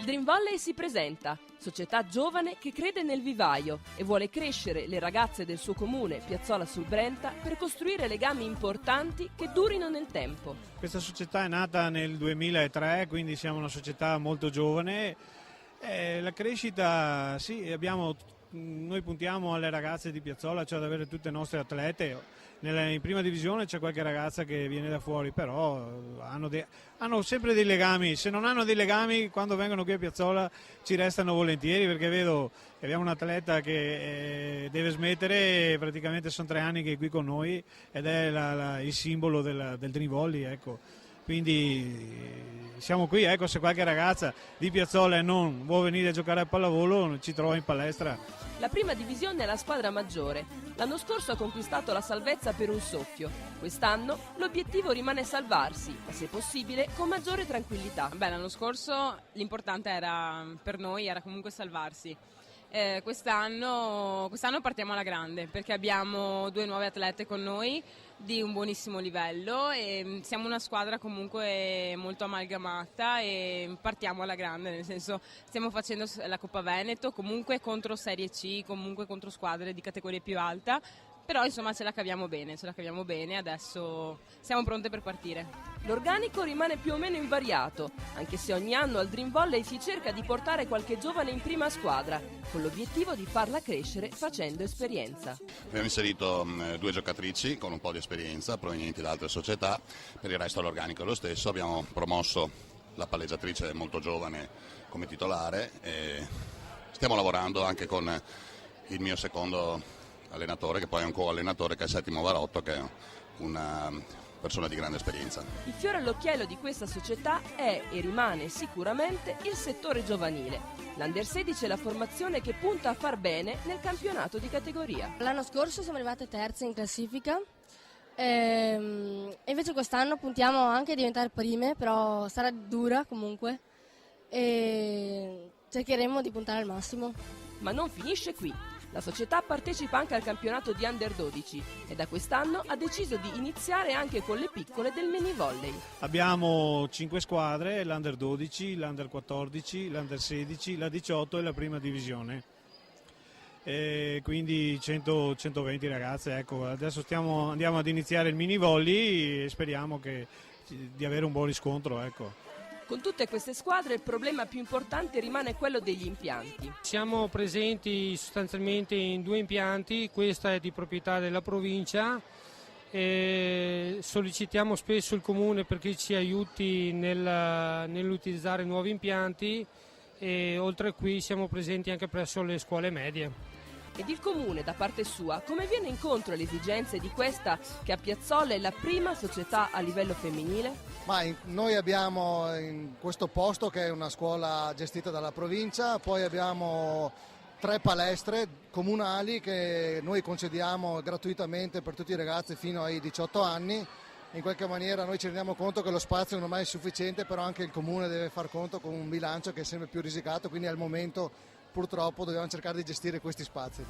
Dream Volley si presenta, società giovane che crede nel vivaio e vuole crescere le ragazze del suo comune, Piazzola sul Brenta, per costruire legami importanti che durino nel tempo. Questa società è nata nel 2003, quindi siamo una società molto giovane. La crescita, sì, noi puntiamo alle ragazze di Piazzola, cioè ad avere tutte le nostre atlete. In prima divisione c'è qualche ragazza che viene da fuori, però hanno sempre dei legami. Se non hanno dei legami, quando vengono qui a Piazzola ci restano volentieri, perché vedo che abbiamo un atleta che deve smettere, praticamente sono 3 anni che è qui con noi ed è il simbolo del Dream Volley, ecco. Quindi siamo qui, ecco, se qualche ragazza di Piazzola non vuole venire a giocare a pallavolo ci trova in palestra. La prima divisione è la squadra maggiore. L'anno scorso ha conquistato la salvezza per un soffio. Quest'anno l'obiettivo rimane salvarsi, ma se possibile con maggiore tranquillità. L'anno scorso l'importante per noi era comunque salvarsi. Quest'anno partiamo alla grande perché abbiamo 2 nuove atlete con noi di un buonissimo livello e siamo una squadra comunque molto amalgamata e partiamo alla grande, nel senso stiamo facendo la Coppa Veneto comunque contro Serie C, comunque contro squadre di categoria più alta, però insomma ce la caviamo bene, adesso siamo pronte per partire. L'organico rimane più o meno invariato, anche se ogni anno al Dream Volley si cerca di portare qualche giovane in prima squadra, con l'obiettivo di farla crescere facendo esperienza. Abbiamo inserito 2 giocatrici con un po' di esperienza provenienti da altre società, per il resto l'organico è lo stesso. Abbiamo promosso la palleggiatrice molto giovane come titolare e stiamo lavorando anche con il mio secondo allenatore, che poi è un co-allenatore, che è Settimo Varotto, che è una persona di grande esperienza. Il fiore all'occhiello di questa società è e rimane sicuramente il settore giovanile. L'Under 16 è la formazione che punta a far bene nel campionato di categoria. L'anno scorso siamo arrivate terze in classifica e invece quest'anno puntiamo anche a diventare prime, però sarà dura comunque e cercheremo di puntare al massimo. Ma non finisce qui. La società partecipa anche al campionato di Under 12 e da quest'anno ha deciso di iniziare anche con le piccole del mini volley. Abbiamo 5 squadre, l'Under 12, l'Under 14, l'Under 16, la 18 e la prima divisione. Quindi 120 ragazze, ecco. Adesso andiamo ad iniziare il mini volley e speriamo di avere un buon riscontro, ecco. Con tutte queste squadre il problema più importante rimane quello degli impianti. Siamo presenti sostanzialmente in 2 impianti, questa è di proprietà della provincia e sollecitiamo spesso il comune perché ci aiuti nell'utilizzare nuovi impianti e oltre a qui siamo presenti anche presso le scuole medie. Ed il comune, da parte sua, come viene incontro alle esigenze di questa che a Piazzola è la prima società a livello femminile? Noi abbiamo in questo posto, che è una scuola gestita dalla provincia, poi abbiamo 3 palestre comunali che noi concediamo gratuitamente per tutti i ragazzi fino ai 18 anni. In qualche maniera noi ci rendiamo conto che lo spazio non è mai sufficiente, però anche il comune deve far conto con un bilancio che è sempre più risicato, quindi al momento purtroppo dobbiamo cercare di gestire questi spazi.